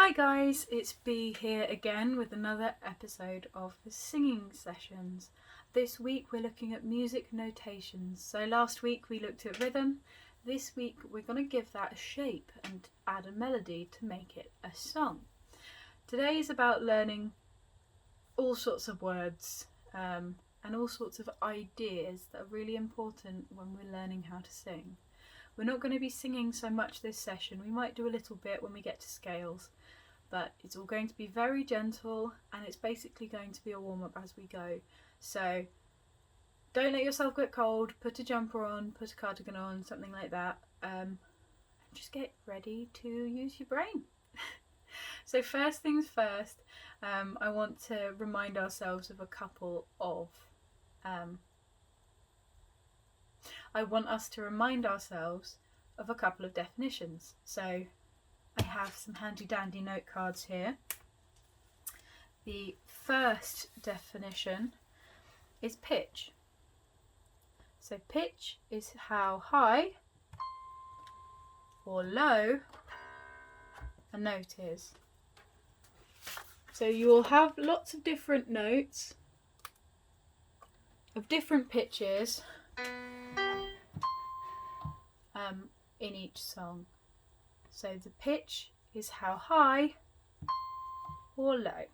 Hi guys, it's B here again with another episode of the singing sessions. This week we're looking at music notations. So last week we looked at rhythm. This week we're going to give that a shape and add a melody to make it a song. Today is about learning all sorts of words and all sorts of ideas that are really important when we're learning how to sing. We're not going to be singing so much this session. We might do a little bit when we get to scales, but it's all going to be very gentle and it's basically going to be a warm-up as we go. So don't let yourself get cold, put a jumper on, put a cardigan on, something like that, and just get ready to use your brain. So first things first, I want to remind ourselves of a couple of definitions. So I have some handy dandy note cards here. The first definition is pitch. So pitch is how high or low a note is. So you will have lots of different notes of different pitches in each song. So the pitch is how high or low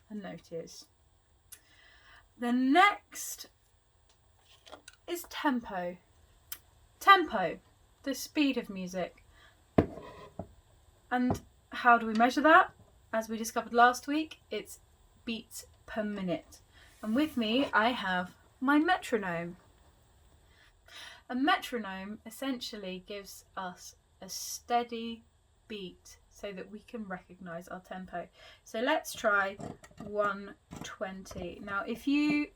a note is. The next is tempo. Tempo, the speed of music. And how do we measure that? As we discovered last week, it's beats per minute. And with me, I have my metronome. A metronome essentially gives us a steady beat so that we can recognise our tempo. So let's try 120. Now, if you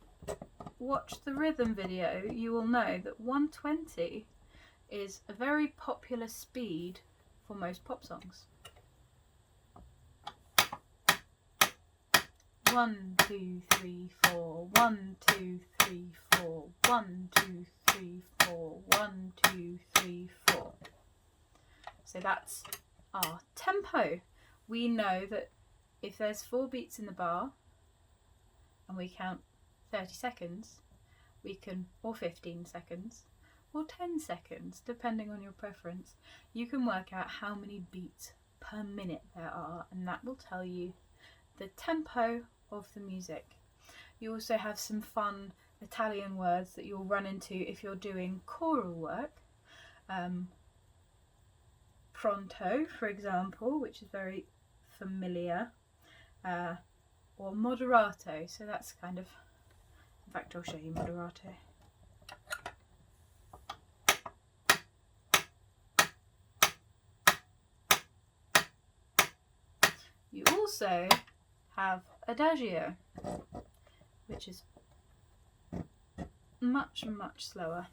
watch the rhythm video, you will know that 120 is a very popular speed for most pop songs. 1, 2, 3, 4, 1, 2, 3, 4, 1, 2, 3, 4, 1, 2, 3, 4. So that's our tempo. We know that if there's 4 beats in the bar and we count 30 seconds, we can, or 15 seconds, or 10 seconds, depending on your preference, you can work out how many beats per minute there are, and that will tell you the tempo of the music. You also have some fun Italian words that you'll run into if you're doing choral work. Pronto, for example, which is very familiar, or moderato. So that's kind of, in fact, I'll show you moderato. You also have adagio, which is much slower.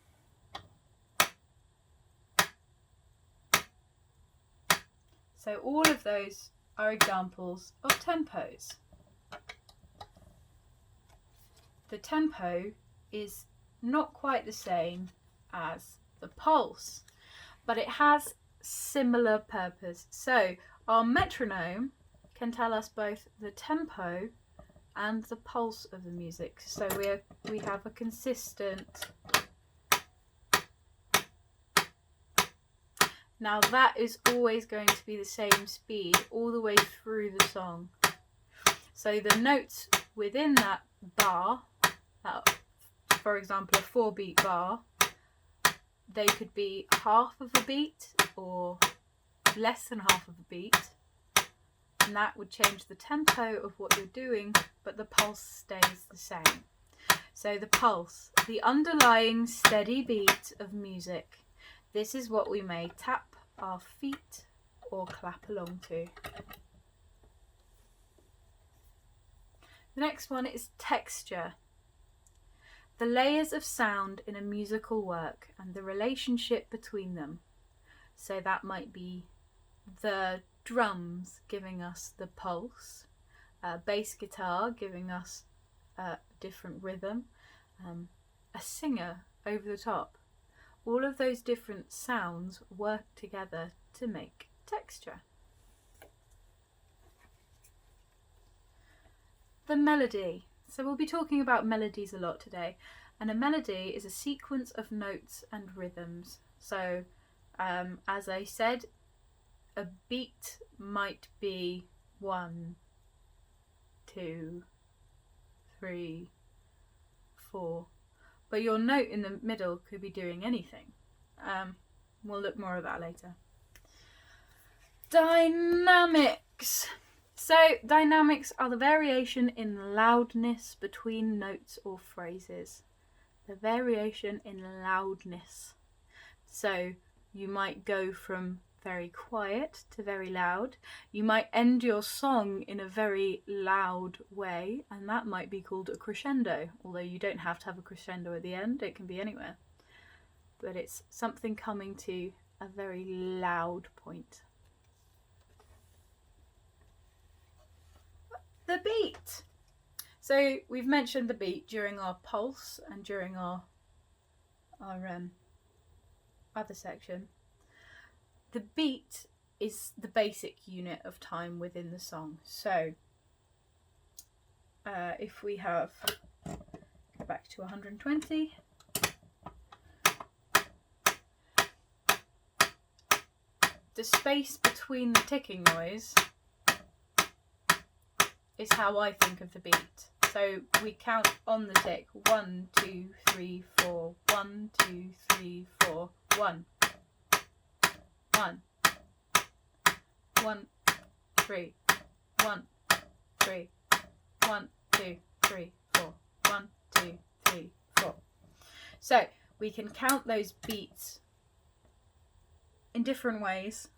So all of those are examples of tempos. The tempo is not quite the same as the pulse, but it has similar purpose. So our metronome can tell us both the tempo and the pulse of the music. So we have a consistent. Now that is always going to be the same speed all the way through the song. So the notes within that bar, for example a 4-beat bar, they could be half of a beat or less than half of a beat, and that would change the tempo of what you're doing, but the pulse stays the same. So the pulse, the underlying steady beat of music, this is what we may tap our feet or clap along to. The next one is texture. The layers of sound in a musical work and the relationship between them. So that might be the drums giving us the pulse, bass guitar giving us a different rhythm, a singer over the top. All of those different sounds work together to make texture. the melody. So we'll be talking about melodies a lot today. And a melody is a sequence of notes and rhythms. So, as I said, a beat might be 1, 2, 3, 4. But your note in the middle could be doing anything. We'll look more at that later. Dynamics. So dynamics are the variation in loudness between notes or phrases. The variation in loudness. So you might go from very quiet to very loud. You might end your song in a very loud way, and that might be called a crescendo, although you don't have to have a crescendo at the end, it can be anywhere. But it's something coming to a very loud point. The beat. So we've mentioned the beat during our pulse and during our other section. The beat is the basic unit of time within the song. So if we have, go back to 120. The space between the ticking noise is how I think of the beat. So we count on the tick. 1, 2, 3, 4. 1, 2, 3, 4. 1. 1. 1, 3. 1, 3. 1, 2, 3, 4. 1, 2, 3, 4. So we can count those beats in different ways,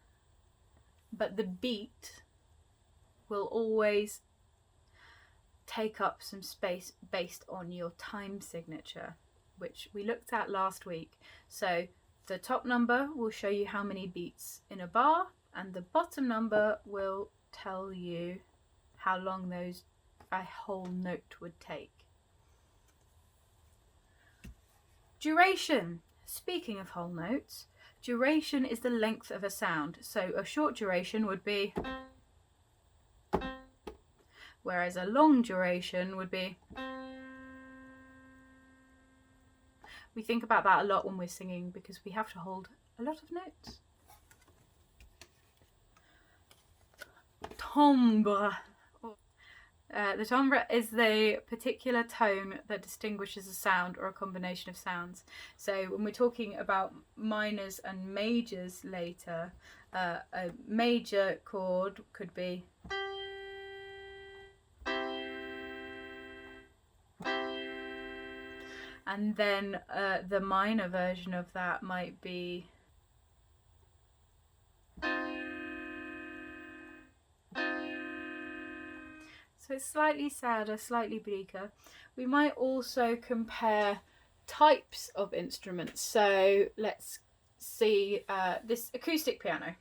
but the beat will always take up some space based on your time signature, which we looked at last week. So the top number will show you how many beats in a bar, and the bottom number will tell you how long a whole note would take. Duration. Speaking of whole notes, duration is the length of a sound. So a short duration would be, whereas a long duration would be. We think about that a lot when we're singing because we have to hold a lot of notes. Timbre. The timbre is the particular tone that distinguishes a sound or a combination of sounds. So when we're talking about minors and majors later, a major chord could be and then the minor version of that might be so it's slightly sadder, slightly bleaker. We might also compare types of instruments. So let's see this acoustic piano.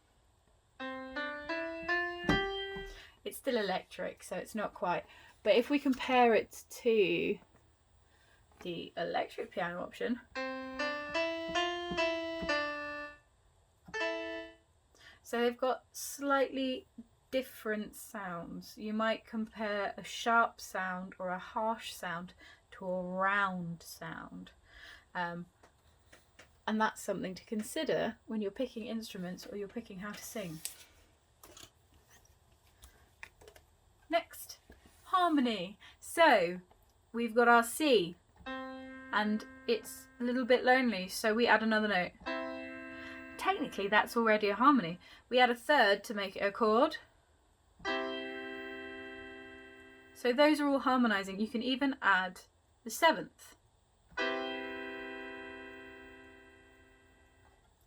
It's still electric, so it's not quite. But if we compare it to the electric piano option, so they've got slightly different sounds. You might compare a sharp sound or a harsh sound to a round sound, and that's something to consider when you're picking instruments or you're picking how to sing. Next, harmony. So we've got our C and it's a little bit lonely, so we add another note. Technically that's already a harmony. We add a third to make it a chord. So those are all harmonizing. You can even add the seventh.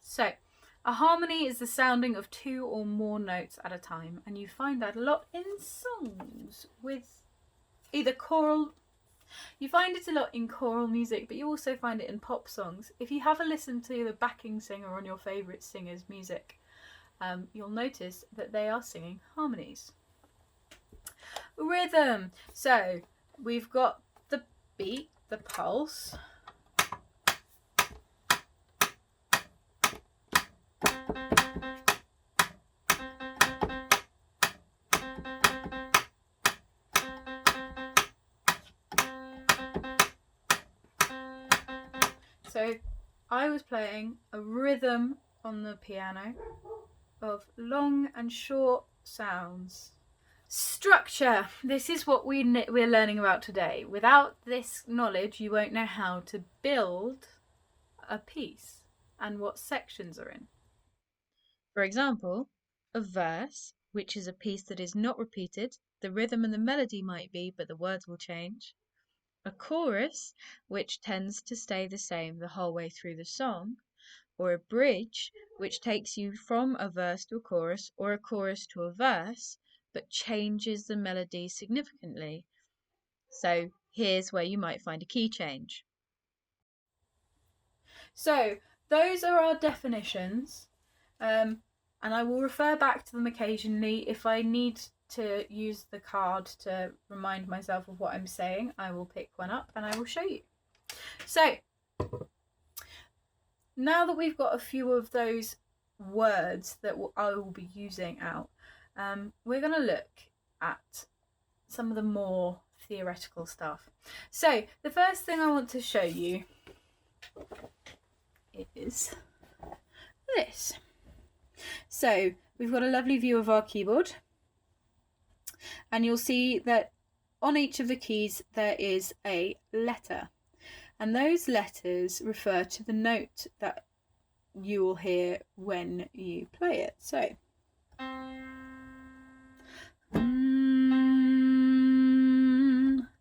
So a harmony is the sounding of 2 or more notes at a time, and you find that a lot in songs with either choral. You find it a lot in choral music, but you also find it in pop songs. If you have a listen to the backing singer on your favourite singer's music, you'll notice that they are singing harmonies. Rhythm. So we've got the beat, the pulse. I was playing a rhythm on the piano of long and short sounds. Structure. This is what we're learning about today. Without this knowledge, you won't know how to build a piece and what sections are in. For example, a verse, which is a piece that is not repeated. The rhythm and the melody might be, but the words will change. A chorus, which tends to stay the same the whole way through the song. Or a bridge, which takes you from a verse to a chorus or a chorus to a verse, but changes the melody significantly. So here's where you might find a key change. So those are our definitions, and I will refer back to them occasionally. If I need to use the card to remind myself of what I'm saying, I will pick one up and I will show you. So now that we've got a few of those words that I will be using out, we're going to look at some of the more theoretical stuff. So the first thing I want to show you is this. So we've got a lovely view of our keyboard, and you'll see that on each of the keys there is a letter, and those letters refer to the note that you will hear when you play it. So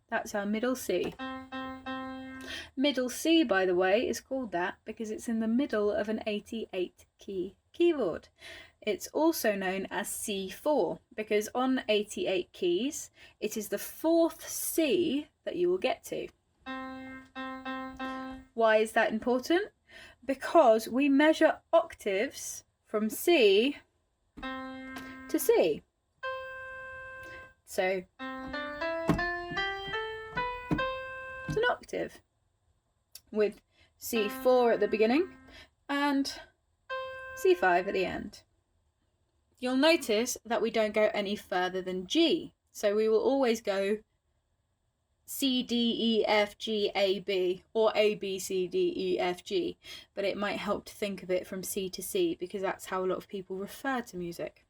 that's our middle C. Middle C, by the way, is called that because it's in the middle of an 88 key keyboard. It's also known as C4 because on 88 keys it is the fourth C that you will get to. Why is that important? Because we measure octaves from C to C. So it's an octave with C4 at the beginning and C5 at the end. You'll notice that we don't go any further than G. So we will always go C, D, E, F, G, A, B, or A, B, C, D, E, F, G. But it might help to think of it from C to C because that's how a lot of people refer to music.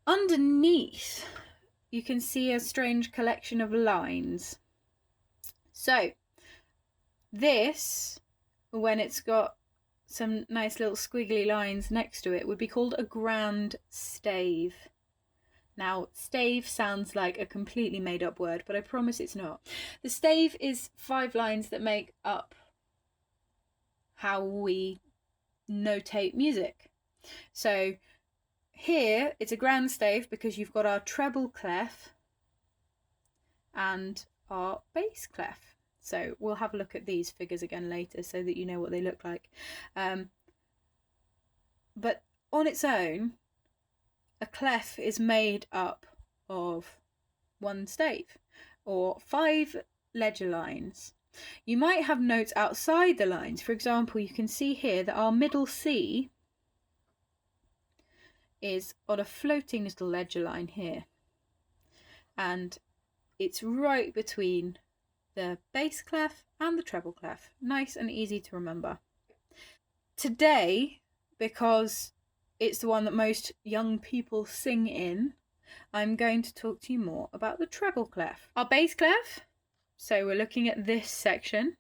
Underneath, you can see a strange collection of lines. So this, when it's got some nice little squiggly lines next to it, would be called a grand stave. Now, stave sounds like a completely made up word, but I promise it's not. The stave is 5 lines that make up how we notate music. So here it's a grand stave because you've got our treble clef and our bass clef. So we'll have a look at these figures again later so that you know what they look like. But on its own, a clef is made up of 1 stave or 5 ledger lines. You might have notes outside the lines. For example, you can see here that our middle C is on a floating little ledger line here, and it's right between the bass clef and the treble clef. Nice and easy to remember. Today, because it's the one that most young people sing in, I'm going to talk to you more about the treble clef. Our bass clef, so we're looking at this section.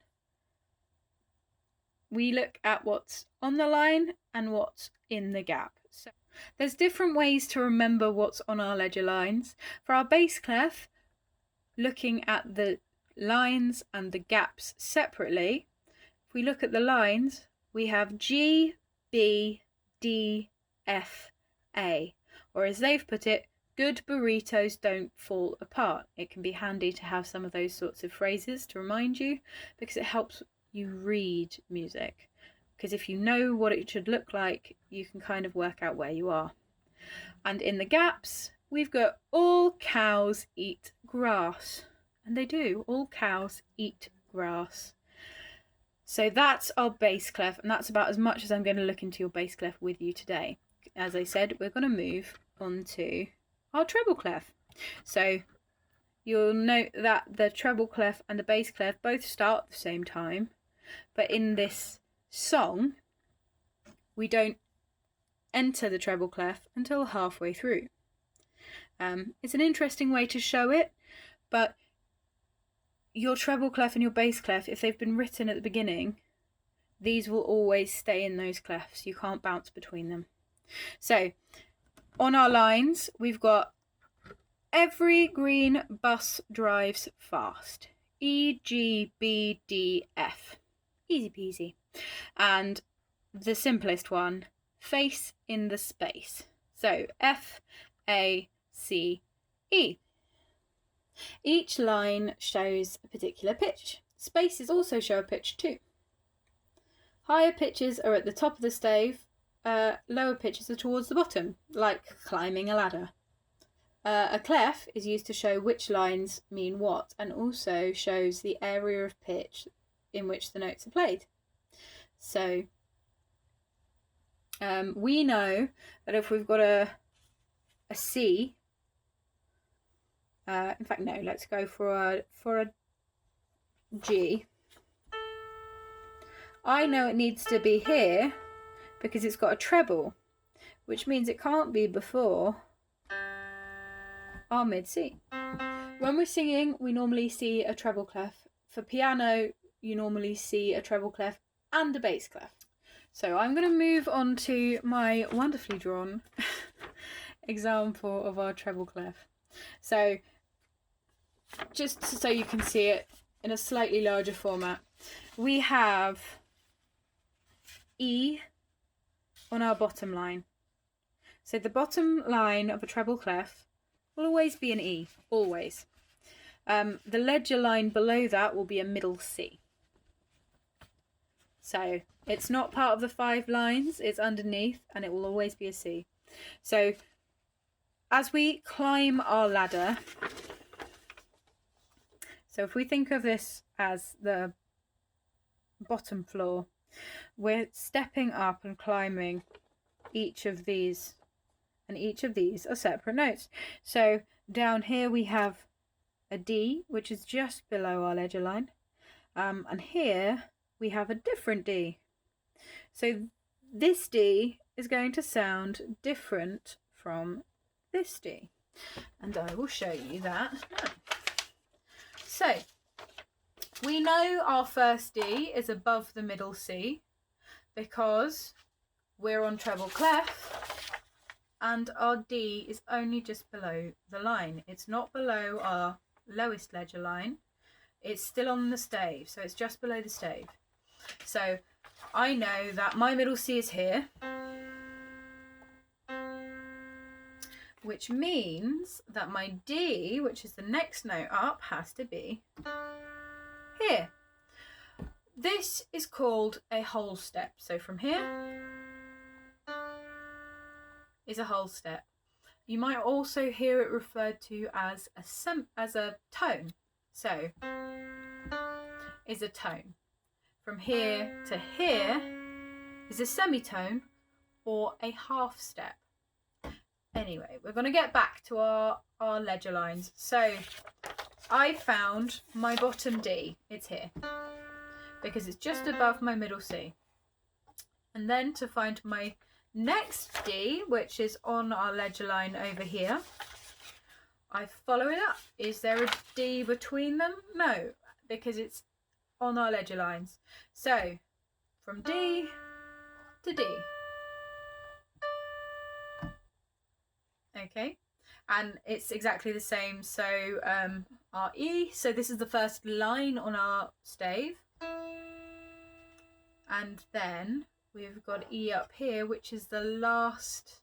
We look at what's on the line and what's in the gap. So there's different ways to remember what's on our ledger lines. For our bass clef, looking at the lines and the gaps separately, if we look at the lines, we have G, B, D, F, A, or as they've put it, good burritos don't fall apart. It can be handy to have some of those sorts of phrases to remind you because it helps you read music. Because if you know what it should look like, you can kind of work out where you are. And in the gaps, we've got all cows eat grass. And they do. All cows eat grass. So that's our bass clef, and that's about as much as I'm going to look into your bass clef with you today. As I said, we're going to move on to our treble clef. So you'll note that the treble clef and the bass clef both start at the same time, but in this song, we don't enter the treble clef until halfway through. It's an interesting way to show it, but your treble clef and your bass clef, if they've been written at the beginning, these will always stay in those clefs. You can't bounce between them. So on our lines, we've got every green bus drives fast. E, G, B, D, F. Easy peasy. And the simplest one, face in the space. So F, A, C, E. Each line shows a particular pitch. Spaces also show a pitch too. Higher pitches are at the top of the stave, lower pitches are towards the bottom, like climbing a ladder. A clef is used to show which lines mean what, and also shows the area of pitch in which the notes are played. So we know that if we've got a C, in fact no, let's go for a G. I know it needs to be here because it's got a treble, which means it can't be before our mid C. When we're singing, we normally see a treble clef. For piano, you normally see a treble clef and a bass clef. So I'm going to move on to my wonderfully drawn example of our treble clef. So just so you can see it in a slightly larger format, we have E on our bottom line. So the bottom line of a treble clef will always be an E, always. The ledger line below that will be a middle C. So it's not part of the 5 lines, it's underneath, and it will always be a C. So as we climb our ladder, so if we think of this as the bottom floor, we're stepping up and climbing each of these, and each of these are separate notes. So down here we have a D, which is just below our ledger line, and here we have a different D. So this D is going to sound different from this D, and I will show you that now. So we know our first D is above the middle C because we're on treble clef and our D is only just below the line. It's not below our lowest ledger line. It's still on the stave, so it's just below the stave. So I know that my middle C is here, which means that my D, which is the next note up, has to be here. This is called a whole step. So from here is a whole step. You might also hear it referred to as a tone. So is a tone. From here to here is a semitone or a half step. Anyway, we're going to get back to our ledger lines. So I found my bottom D. It's here because it's just above my middle C. And then to find my next D, which is on our ledger line over here, I follow it up. Is there a D between them? No, because it's on our ledger lines. So from D to D. Okay, and it's exactly the same. So our E, so this is the first line on our stave, and then we've got E up here, which is the last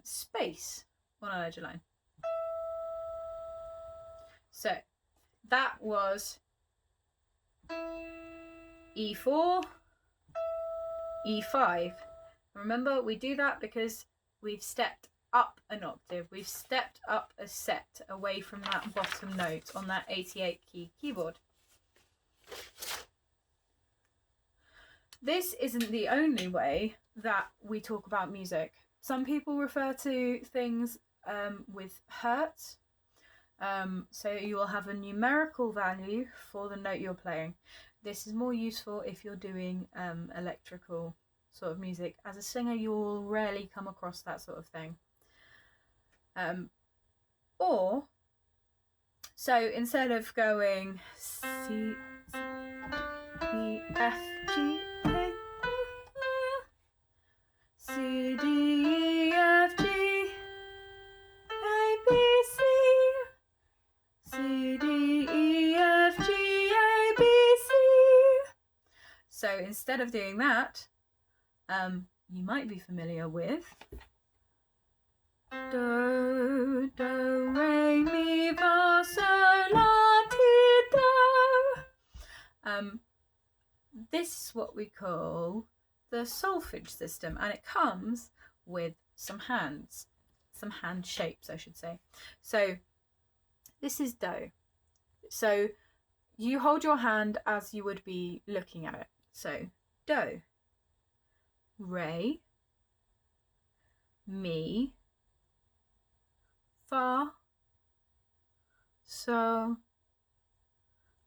space on our ledger line. So that was E4, E5. Remember, we do that because we've stepped up an octave. We've stepped up a set away from that bottom note on that 88 key keyboard. This isn't the only way that we talk about music. Some people refer to things with hertz. So you will have a numerical value for the note you're playing. This is more useful if you're doing electrical sort of music. As a singer, you'll rarely come across that sort of thing. So instead of going C, E, F, G, A, C, D, E, F, G, A, B, C, C, D, E, F, G, A, B, C. So instead of doing that, you might be familiar with do, do, re, mi, fa, sol, la, ti, do. This is what we call the solfege system, and it comes with some hands, some hand shapes, I should say. So this is do. So you hold your hand as you would be looking at it. So do, re, mi, fa, sol,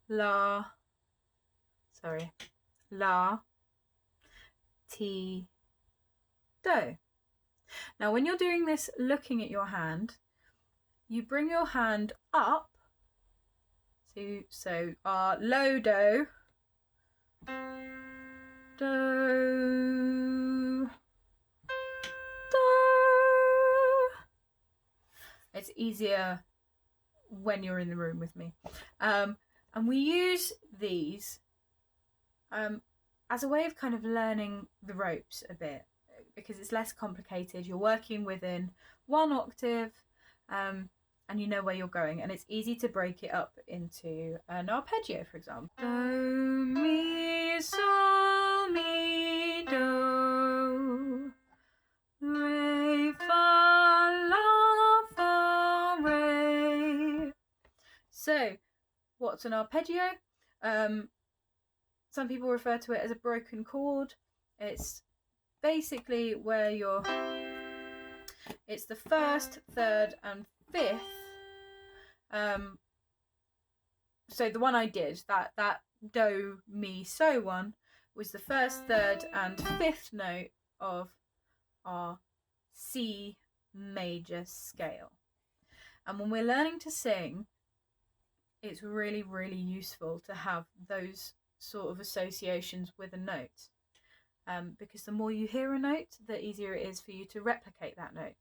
la, ti, do. Now when you're doing this looking at your hand, you bring your hand up, so our low do, do, do. It's easier when you're in the room with me. And we use these as a way of kind of learning the ropes a bit, because it's less complicated. You're working within one octave, and you know where you're going, and it's easy to break it up into an arpeggio, for example. Do, mi, sol, mi, do, re, fa, la, fa, re. So, what's an arpeggio? Some people refer to it as a broken chord. It's basically where it's the first, third, and fifth. So the one I did, that do, mi, so one, was the first, third, and fifth note of our C major scale. And when we're learning to sing, it's really, really useful to have those sort of associations with a note, because the more you hear a note, the easier it is for you to replicate that note.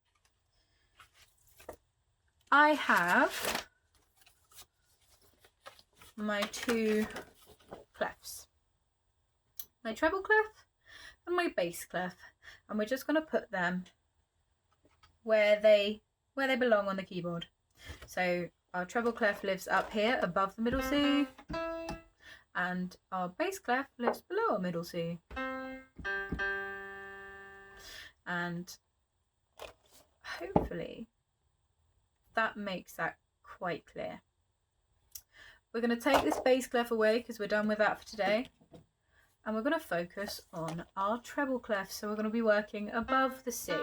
I have my two clefs, my treble clef and my bass clef, and we're just going to put them where they belong on the keyboard. So our treble clef lives up here above the middle C, and our bass clef lives below our middle C. And hopefully that makes that quite clear. We're going to take this bass clef away because we're done with that for today, and we're going to focus on our treble clef. So we're going to be working above the C.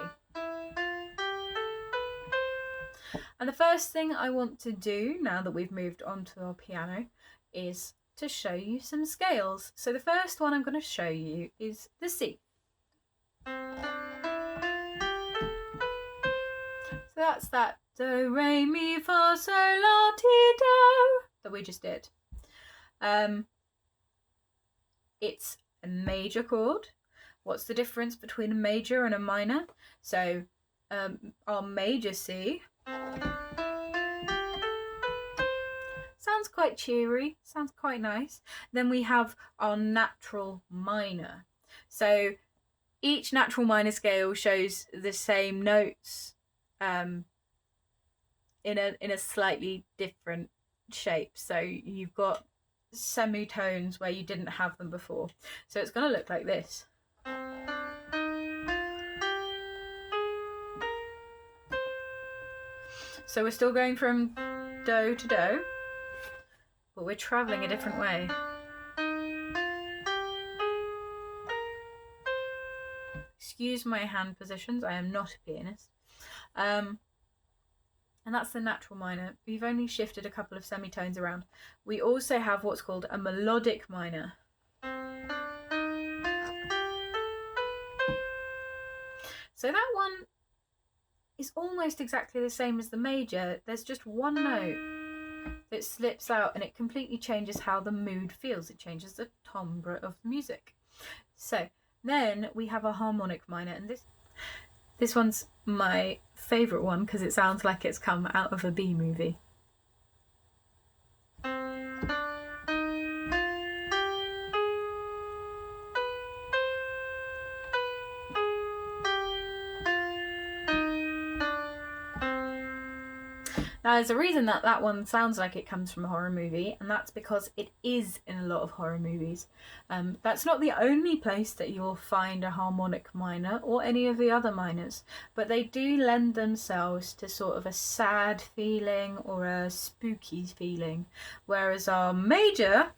And the first thing I want to do, now that we've moved on to our piano, is to show you some scales. So the first one I'm going to show you is the C. So that's that do, re, mi, fa, sol, la, ti, do that we just did. It's a major chord. What's the difference between a major and a minor? So our major C sounds quite cheery, sounds quite nice. Then we have our natural minor. So each natural minor scale shows the same notes in a slightly different shape. So you've got semitones where you didn't have them before. So it's going to look like this. So we're still going from do to do, but we're travelling a different way. Excuse my hand positions, I am not a pianist. And that's the natural minor. We've only shifted a couple of semitones around. We also have what's called a melodic minor. So that one is almost exactly the same as the major. There's just one note that slips out and it completely changes how the mood feels. It changes the timbre of the music. So then we have a harmonic minor, and this one's my favourite one because it sounds like it's come out of a B movie. Now, there's a reason that that one sounds like it comes from a horror movie, and that's because it is in a lot of horror movies. That's not the only place that you'll find a harmonic minor or any of the other minors, but they do lend themselves to sort of a sad feeling or a spooky feeling, whereas our major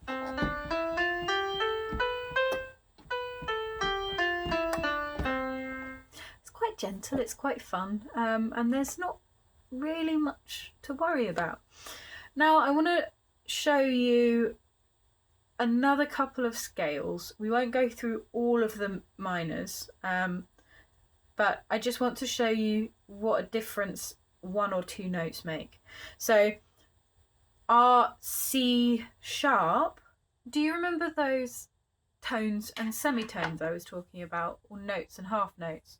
it's quite gentle, it's quite fun, and there's not really much to worry about. Now I want to show you another couple of scales. We won't go through all of the minors, but I just want to show you what a difference one or two notes make. So our C sharp, do you remember those tones and semitones I was talking about, or notes and half notes?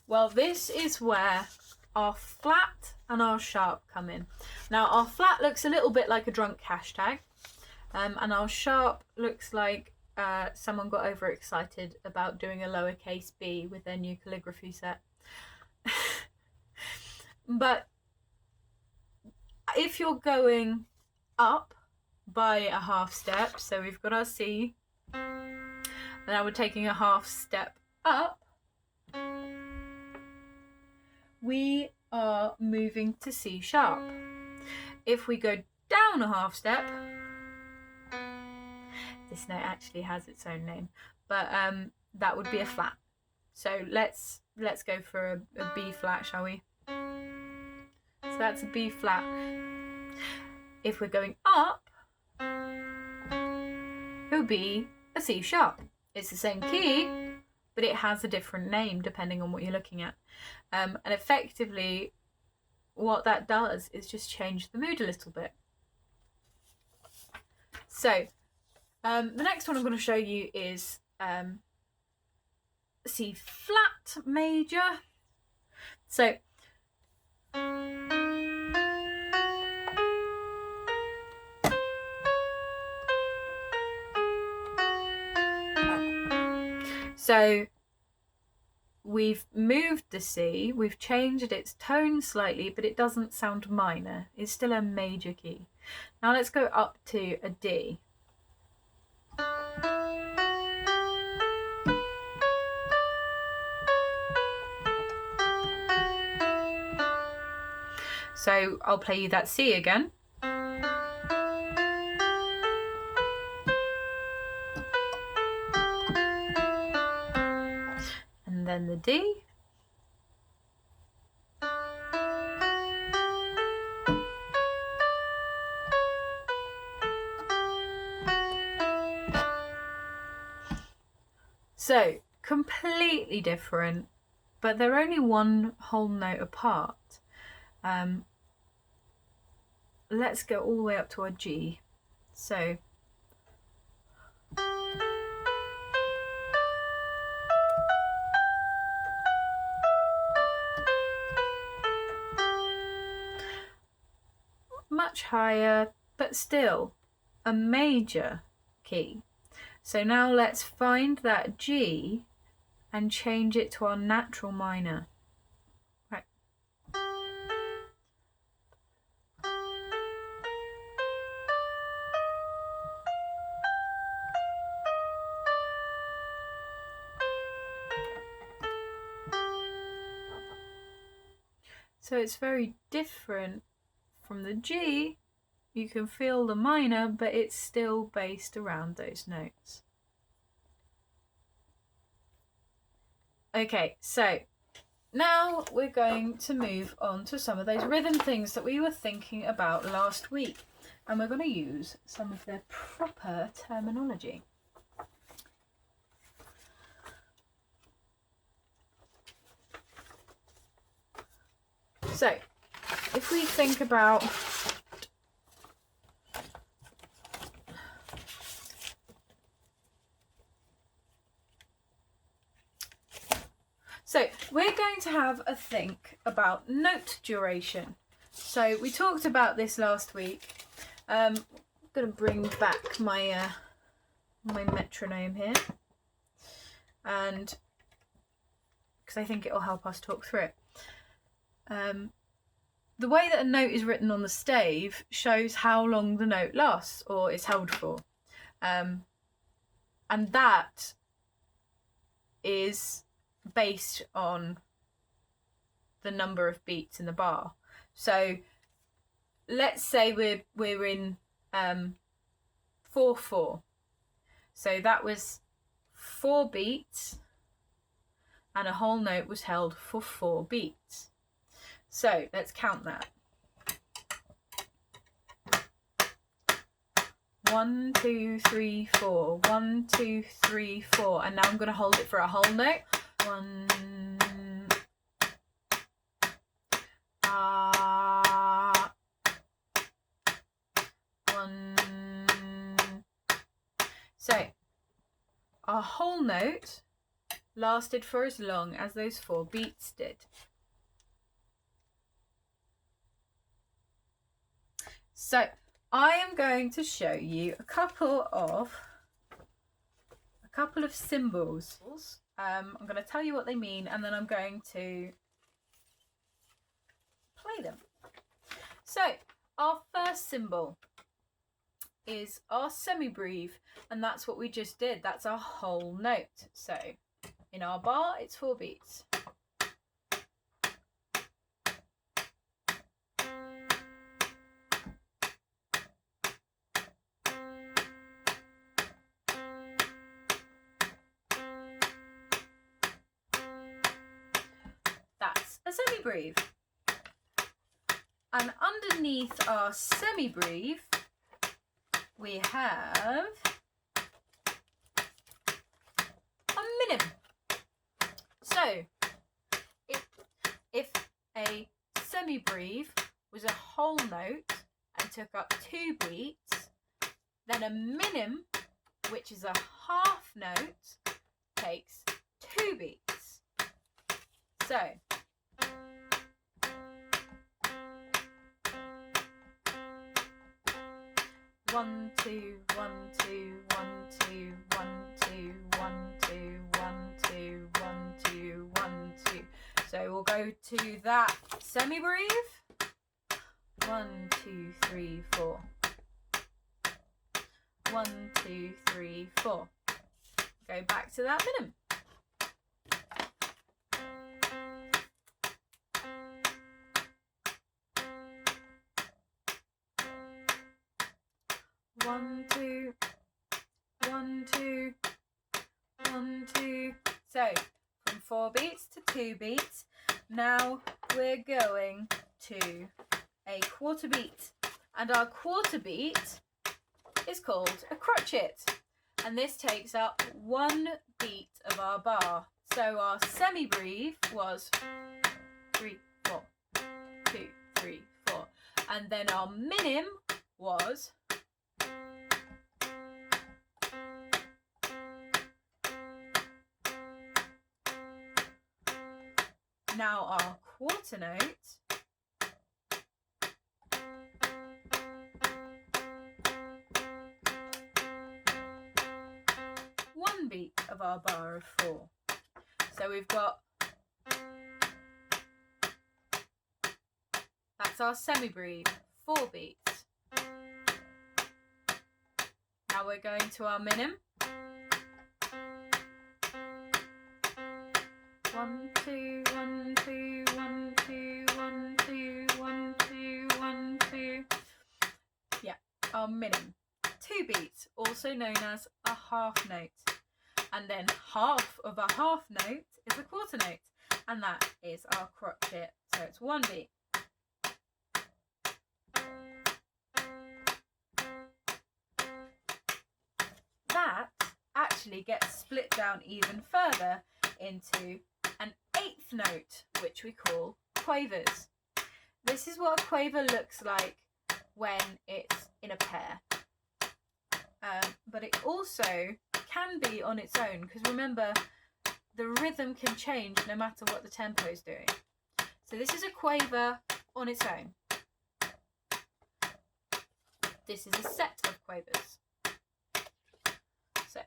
Well, this is where our flat and our sharp come in. Now our flat looks a little bit like a drunk hashtag, and our sharp looks like someone got overexcited about doing a lowercase b with their new calligraphy set. But if you're going up by a half step, so we've got our C, now we're taking a half step up, we are moving to C sharp. If we go down a half step, this note actually has its own name, but that would be a flat. So let's go for a B flat, shall we? So that's a B flat. If we're going up, it would be a C sharp. It's the same key, but it has a different name depending on what you're looking at. And effectively, what that does is just change the mood a little bit. So, the next one I'm going to show you is C flat major. So, we've moved the C, we've changed its tone slightly, but it doesn't sound minor. It's still a major key. Now let's go up to a D. So I'll play you that C again. And then the D. So completely different, but they're only one whole note apart. Let's go all the way up to our G. So much higher, but still a major key. So now let's find that G and change it to our natural minor. Right. So it's very different from the G. You can feel the minor, but it's still based around those notes. Okay, so now we're going to move on to some of those rhythm things that we were thinking about last week, and we're going to use some of their proper terminology. So, if we think about we're going to have a think about note duration. So we talked about this last week. I'm going to bring back my my metronome here, and because I think it will help us talk through it. The way that a note is written on the stave shows how long the note lasts or is held for, and that is based on the number of beats in the bar. So let's say we're in 4/4. So that was 4 beats, and a whole note was held for 4 beats. So let's count that. 1, 2, 3, 4. 1, 2, 3, 4. And now I'm going to hold it for a whole note. 1. So our whole note lasted for as long as those 4 beats did. So I am going to show you a couple of symbols. I'm going to tell you what they mean, and then I'm going to play them. So our first symbol is our semibreve, and that's what we just did. That's our whole note. So in our bar, it's 4 beats. That's a semibreve. And underneath our semibreve, we have a minim. So if a semibreve was a whole note and took up 2 beats, then a minim, which is a half note, takes 2 beats. So 1, 2, 1, 2, 1, 2, 1, 2, 1, 2, 1, 2, 1, 2, 1, 2. So we'll go to that semibreve. 1, 2, 3, 4. 1, 2, 3, 4. Go back to that minim. One, two, 1, 2, 1, 2. So from 4 beats to 2 beats. Now we're going to a quarter beat, and our quarter beat is called a crotchet, and this takes up 1 beat of our bar. So our semibreve was 3, 4, 2, 3, 4, and then our minim was now our quarter note one beat of our bar of 4. So we've got, that's our semibreve, 4 beats. Now we're going to our minim. 1, 2, 1, 2, 1, 2, 1, 2, 1, 2, 1, 2. Yeah, our minim. 2 beats, also known as a half note. And then half of a half note is a quarter note, and that is our crotchet. So it's 1 beat. That actually gets split down even further into an 8th note, which we call quavers. this is what a quaver looks like when it's in a pair. But it also can be on its own, because remember, the rhythm can change no matter what the tempo is doing. So this is a quaver on its own. This is a set of quavers. So.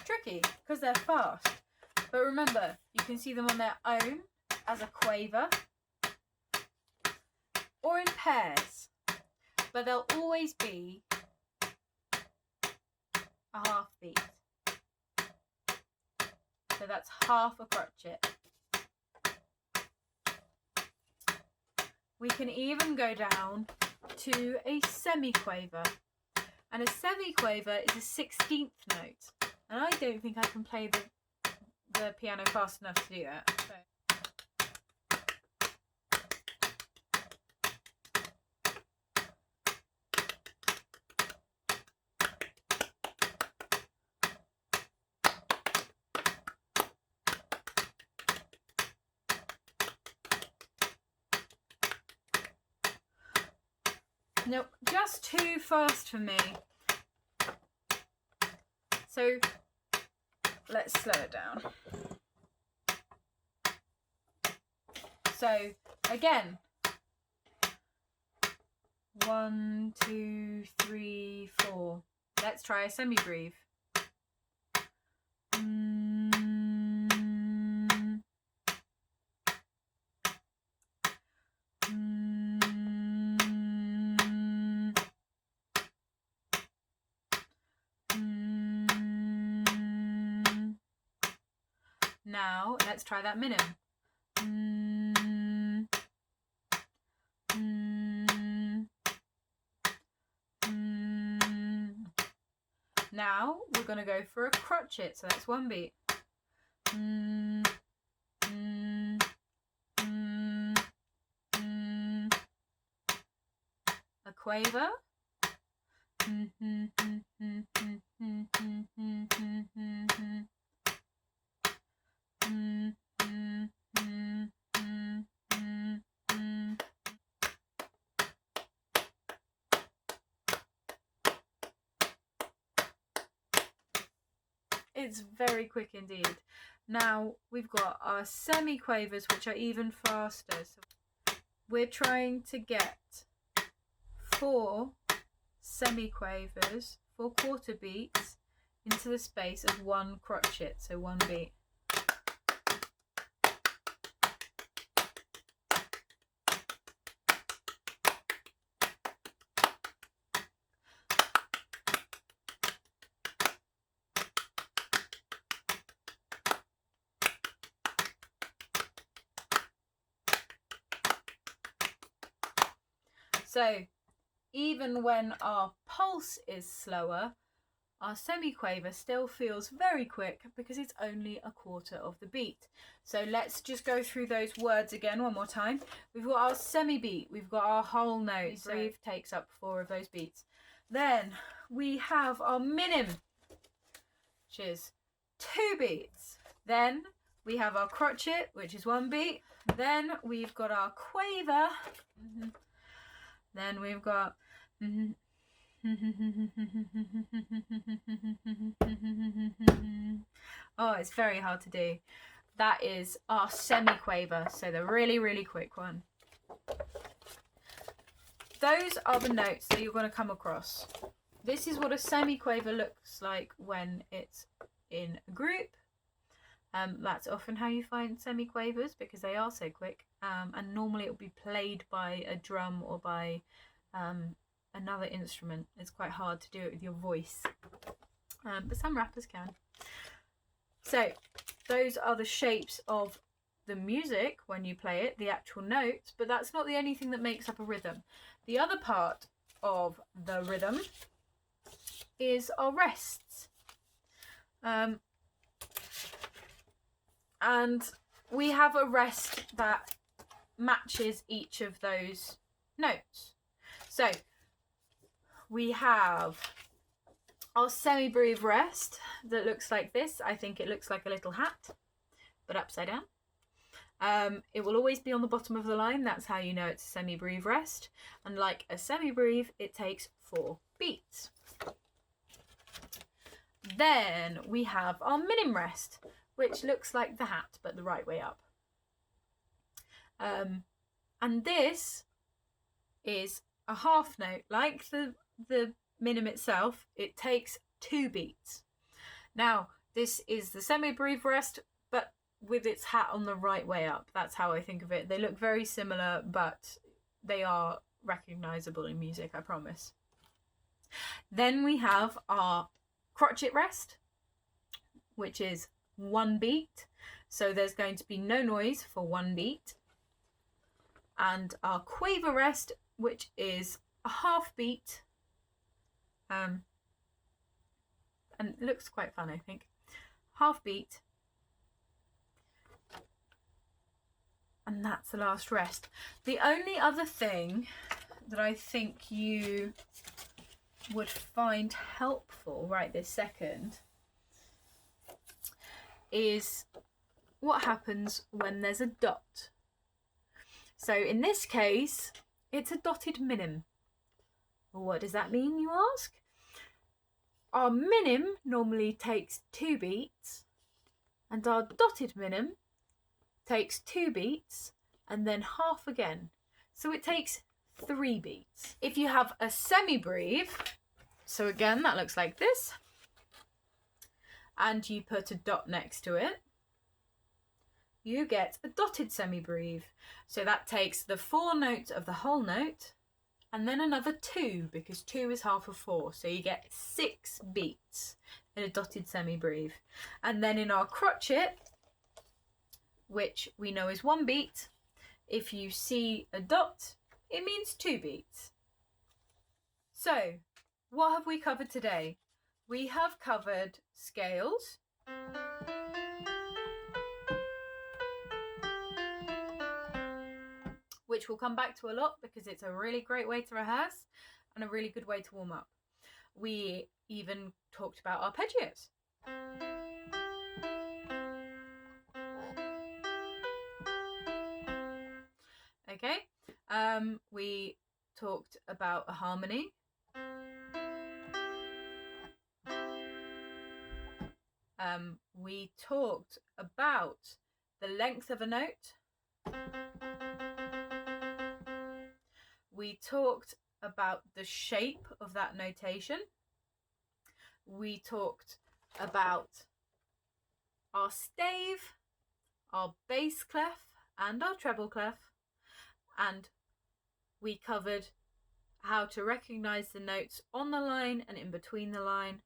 Tricky, because they're fast. But remember, you can see them on their own as a quaver or in pairs. But they'll always be a half beat. So that's half a crotchet. We can even go down to a semiquaver. And a semiquaver is a 16th note. And I don't think I can play the piano fast enough to do that. So. Nope, just too fast for me. So let's slow it down. So again, 1, 2, 3, 4. Let's try a Semibreve. Now let's try that minim. Now we're going to go for a crotchet, so that's one beat. A quaver. It's very quick indeed. Now we've got our semi-quavers, which are even faster. So we're trying to get 4 semi-quavers, 4 quarter beats into the space of 1 crotchet, so 1 beat. So even when our pulse is slower, our semiquaver still feels very quick because it's only a quarter of the beat. So let's just go through those words again one more time. We've got our semi-beat, we've got our whole note. Breve takes up 4 of those beats. Then we have our minim, which is 2 beats. Then we have our crotchet, which is 1 beat. Then we've got our quaver. Then we've got oh, it's very hard to do. That is our semiquaver, so the really quick one. Those are the notes that you're going to come across. This is what a semiquaver looks like when it's in a group. That's often how you find semiquavers because they are so quick, and normally it will be played by a drum or by another instrument. It's quite hard to do it with your voice, but some rappers can. So those are the shapes of the music when you play it, the actual notes, but that's not the only thing that makes up a rhythm. The other part of the rhythm is our rests. And we have a rest that matches each of those notes. So we have our Semibreve rest that looks like this. I think it looks like a little hat, but upside down. It will always be on the bottom of the line. That's how you know it's a Semibreve rest. And like a Semibreve, it takes 4 beats. Then we have our Minim Rest, which looks like the hat, but the right way up. And this is a half note. Like the minim itself, it takes 2 beats. Now, this is the Semibreve rest, but with its hat on the right way up. That's how I think of it. They look very similar, but they are recognisable in music, I promise. Then we have our crotchet rest, which is 1 beat. So there's going to be no noise for 1 beat. And our quaver rest, which is a half beat. And it looks quite fun, I think. Half beat. And that's the last rest. The only other thing that I think you would find helpful right this second is what happens when there's a dot. So in this case, it's a dotted minim. What does that mean, you ask? Our minim normally takes 2 beats, and our dotted minim takes 2 beats and then half again. So it takes 3 beats. If you have a Semibreve, so again, that looks like this, and you put a dot next to it, you get a dotted Semibreve. So that takes the 4 notes of the whole note and then another 2, because 2 is half of 4. So you get 6 beats in a dotted Semibreve. And then in our crotchet, which we know is 1 beat, if you see a dot, it means 2 beats. So, what have we covered today? We have covered scales, which we'll come back to a lot because it's a really great way to rehearse and a really good way to warm up. We even talked about arpeggios. Okay, we talked about a harmony. We talked about the length of a note. We talked about the shape of that notation. We talked about our stave, our bass clef, and our treble clef. And we covered how to recognise the notes on the line and in between the line,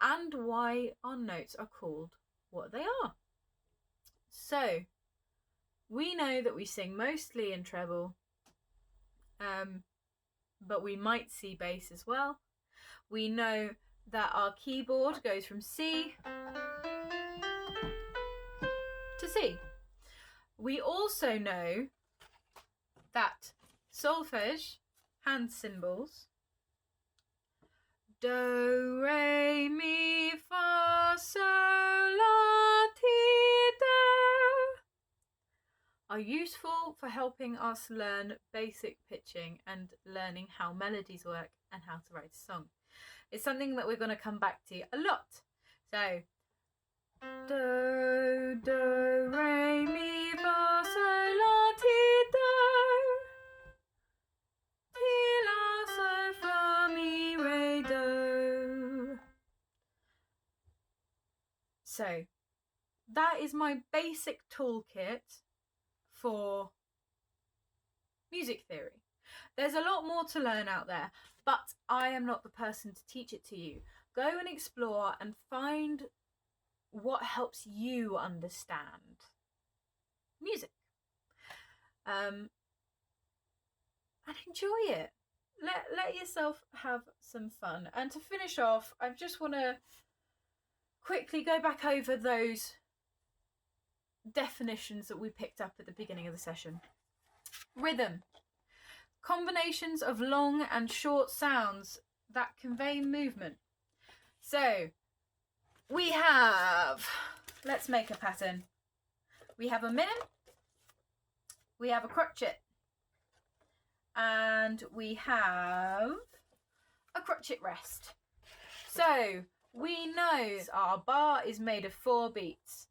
and why our notes are called what they are. So, we know that we sing mostly in treble, but we might see bass as well. We know that our keyboard goes from C to C. We also know that solfege, hand cymbals, do, re, mi, fa, sol, la, ti, do, are useful for helping us learn basic pitching and learning how melodies work and how to write a song. It's something that we're going to come back to a lot. So, do, do, re, mi, fa, sol, la, ti, do, ti, la, sol, fa, mi, re, do. So, that is my basic toolkit for music theory. There's a lot more to learn out there, but I am not the person to teach it to you. Go and explore and find what helps you understand music. And enjoy it. Let yourself have some fun. And to finish off, I just want to quickly go back over those definitions that we picked up at the beginning of the session. Rhythm. Combinations of long and short sounds that convey movement. So we have, let's make a pattern. We have a minim, we have a crotchet, and we have a crotchet rest. So we know our bar is made of 4 beats.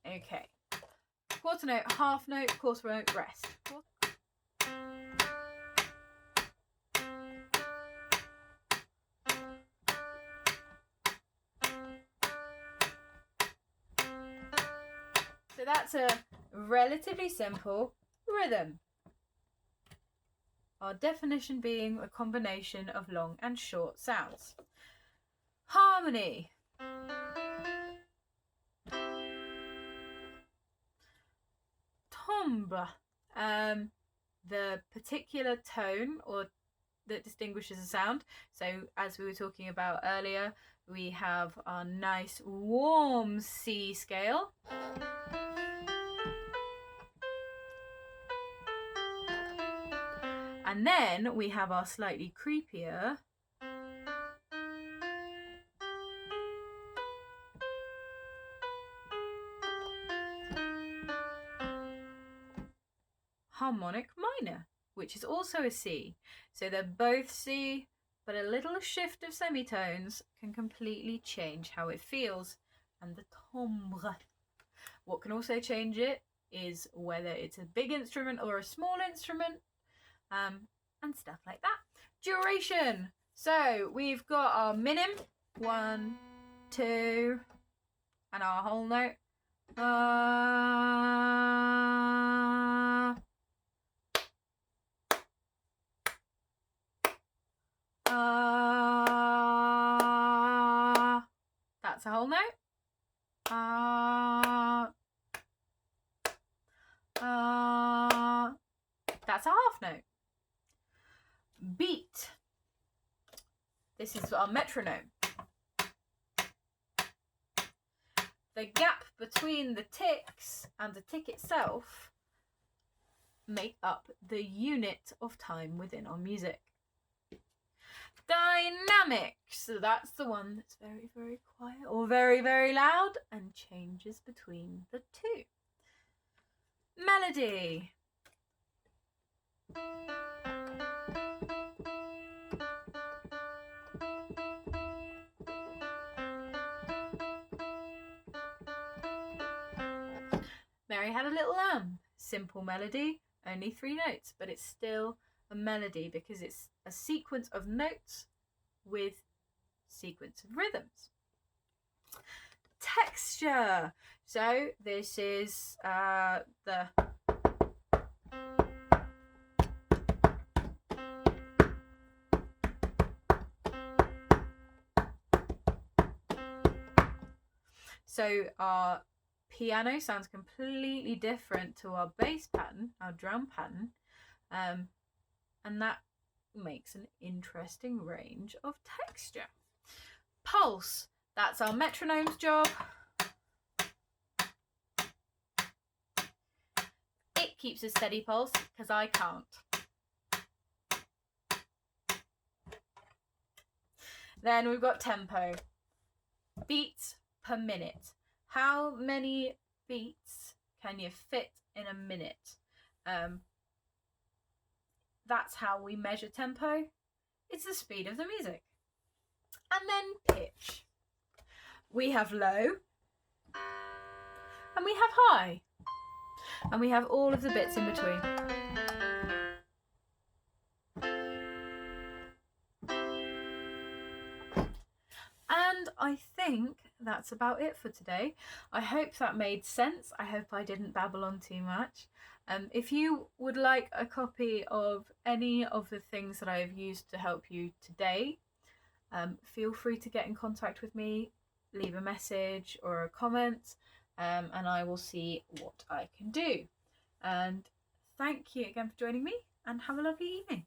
Okay. Quarter note, half note, quarter note, rest. So that's a relatively simple rhythm. Our definition being a combination of long and short sounds. Harmony. Timbre. The particular tone or that distinguishes a sound. So as we were talking about earlier, we have our nice warm C scale. And then we have our slightly creepier Harmonic Minor, which is also a C. So they're both C, but a little shift of semitones can completely change how it feels. And the timbre. What can also change it is whether it's a big instrument or a small instrument, and stuff like that. Duration. So we've got our minim, 1, 2, and our whole note. That's a whole note. That's a half note. Beat. This is our metronome. The gap between the ticks and the tick itself make up the unit of time within our music. Dynamic. So that's the one that's very, very quiet or very, very loud and changes between the two. Melody. Mary Had a Little Lamb. Simple melody, only 3 notes, but it's still a melody because it's a sequence of notes with sequence of rhythms. Texture. So this is the so our piano sounds completely different to our bass pattern, our drum pattern, and that makes an interesting range of texture. Pulse, that's our metronome's job. It keeps a steady pulse because I can't. Then we've got tempo, beats per minute. How many beats can you fit in a minute? That's how we measure tempo. It's the speed of the music. And then pitch. We have low, and we have high, and we have all of the bits in between. And I think that's about it for today. I hope that made sense. I hope I didn't babble on too much. If you would like a copy of any of the things that I have used to help you today, feel free to get in contact with me, leave a message or a comment, and I will see what I can do. And thank you again for joining me, and have a lovely evening.